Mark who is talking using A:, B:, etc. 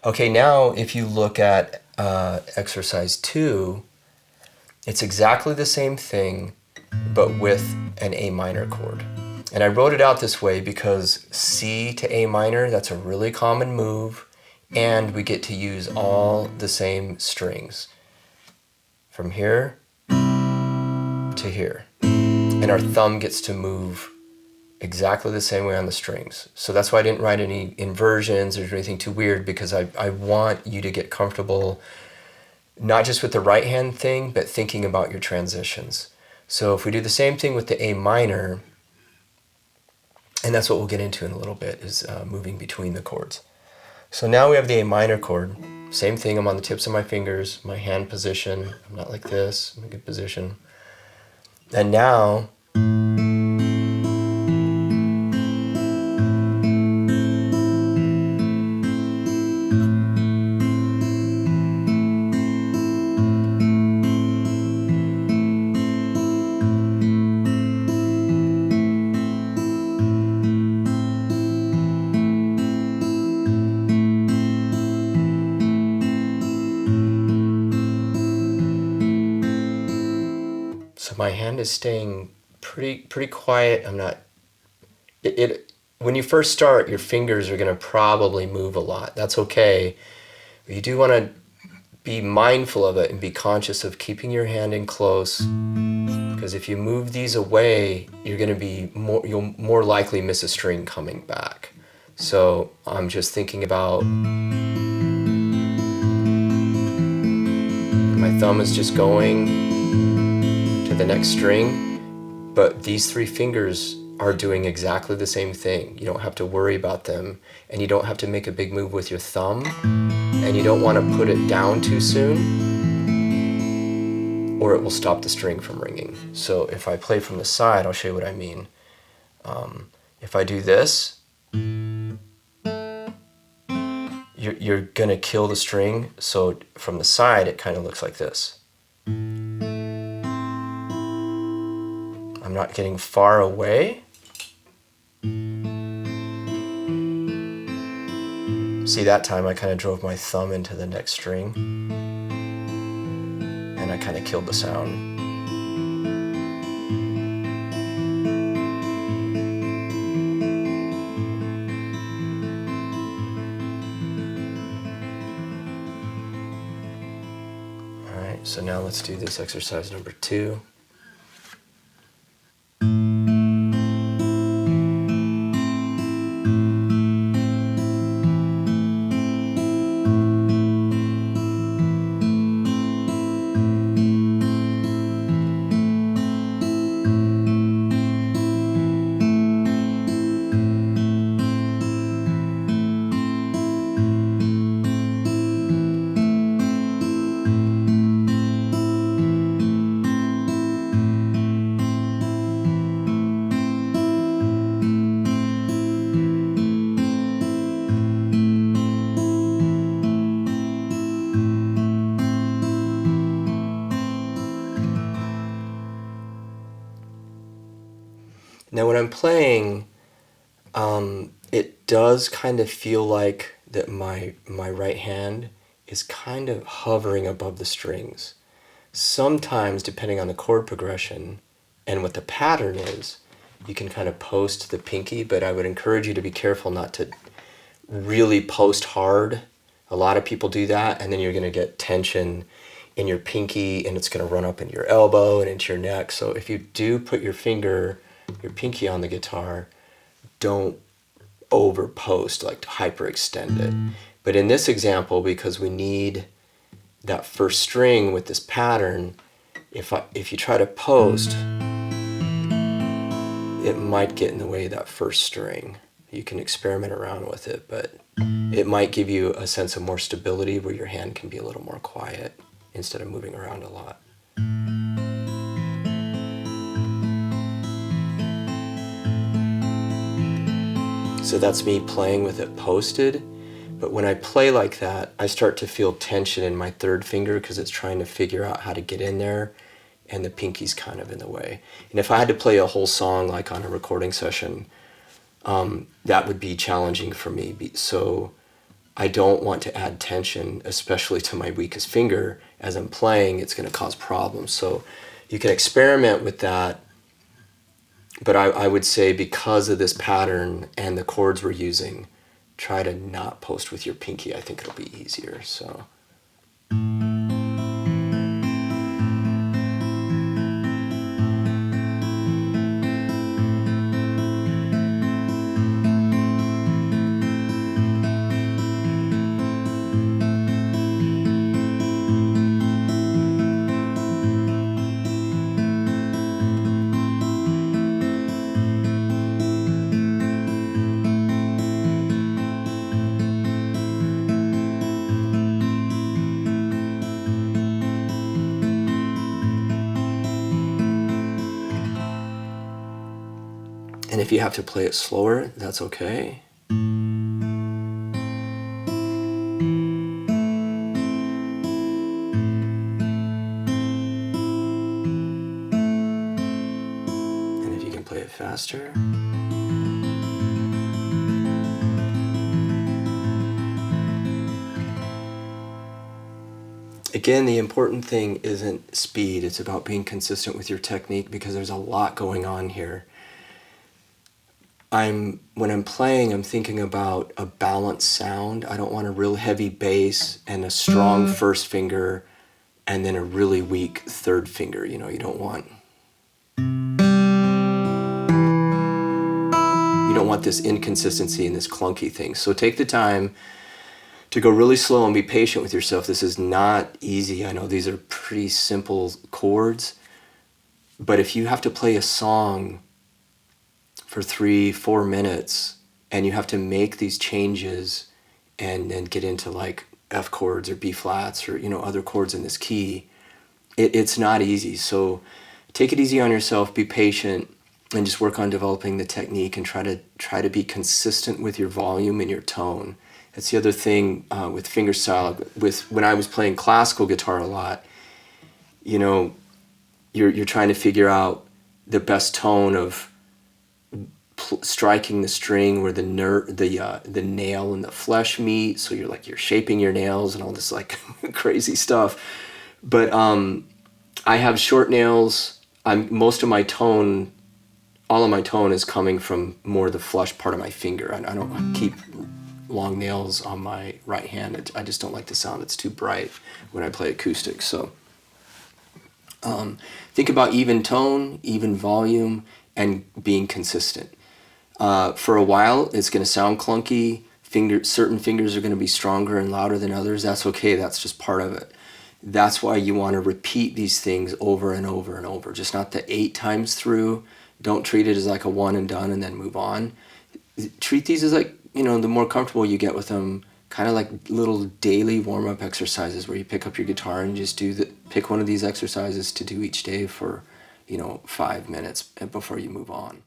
A: Okay, now if you look at exercise 2, it's exactly the same thing, but with an A minor chord. And I wrote it out this way because C to A minor, that's a really common move, and we get to use all the same strings from here to here. And our thumb gets to move exactly the same way on the strings. So that's why I didn't write any inversions or anything too weird, because I want you to get comfortable not just with the right hand thing, but thinking about your transitions. So if we do the same thing with the A minor, and that's what we'll get into in a little bit, is moving between the chords. So now we have the A minor chord. Same thing, I'm on the tips of my fingers, my hand position. I'm not like this, I'm in a good position. And now, so my hand is staying pretty quiet. I'm not, when you first start, your fingers are gonna probably move a lot. That's okay. But you do wanna be mindful of it and be conscious of keeping your hand in close, because if you move these away, you'll more likely miss a string coming back. So I'm just thinking about, my thumb is just going to the next string, but these 3 fingers are doing exactly the same thing. You don't have to worry about them, and you don't have to make a big move with your thumb, and you don't want to put it down too soon, or it will stop the string from ringing. So if I play from the side, I'll show you what I mean. If I do this, you're gonna kill the string, so from the side it kind of looks like this. I'm not getting far away. See, that time I kind of drove my thumb into the next string, and I kind of killed the sound. Alright, so now let's do this exercise number 2. Now when I'm playing, it does kind of feel like that my right hand is kind of hovering above the strings. Sometimes, depending on the chord progression and what the pattern is, you can kind of post the pinky, but I would encourage you to be careful not to really post hard. A lot of people do that, and then you're going to get tension in your pinky, and it's going to run up into your elbow and into your neck. So if you do put your pinky on the guitar, don't over post, like to hyperextend it. But in this example, because we need that first string with this pattern, if you try to post, it might get in the way of that first string. You can experiment around with it, but it might give you a sense of more stability where your hand can be a little more quiet instead of moving around a lot. So that's me playing with it posted, but when I play like that, I start to feel tension in my third finger because it's trying to figure out how to get in there, and the pinky's kind of in the way. And if I had to play a whole song like on a recording session, that would be challenging for me. So I don't want to add tension, especially to my weakest finger. As I'm playing, it's going to cause problems. So you can experiment with that, but I would say because of this pattern and the chords we're using, try to not post with your pinky. I think it'll be easier. So. And if you have to play it slower, that's okay. And if you can play it faster. Again, the important thing isn't speed, it's about being consistent with your technique, because there's a lot going on here. When I'm playing, I'm thinking about a balanced sound. I don't want a real heavy bass and a strong first finger and then a really weak third finger. You know, you don't want this inconsistency and this clunky thing. So take the time to go really slow and be patient with yourself. This is not easy. I know these are pretty simple chords, but if you have to play a song for 3-4 minutes and you have to make these changes and then get into like F chords or B flats or, you know, other chords in this key, it's not easy. So take it easy on yourself, be patient, and just work on developing the technique and try to be consistent with your volume and your tone. That's the other thing with fingerstyle. When I was playing classical guitar a lot, you know, you're trying to figure out the best tone of striking the string where the nail and the flesh meet. So you're shaping your nails and all this like crazy stuff. But I have short nails. All of my tone is coming from more the flush part of my finger. I don't keep long nails on my right hand. I just don't like the sound. It's too bright when I play acoustic. So think about even tone, even volume, and being consistent. For a while, it's going to sound clunky. Certain fingers are going to be stronger and louder than others. That's okay. That's just part of it. That's why you want to repeat these things over and over and over. Just not the 8 times through. Don't treat it as like a one and done and then move on. Treat these as like, you know, the more comfortable you get with them, kind of like little daily warm-up exercises where you pick up your guitar and just pick one of these exercises to do each day for, you know, 5 minutes before you move on.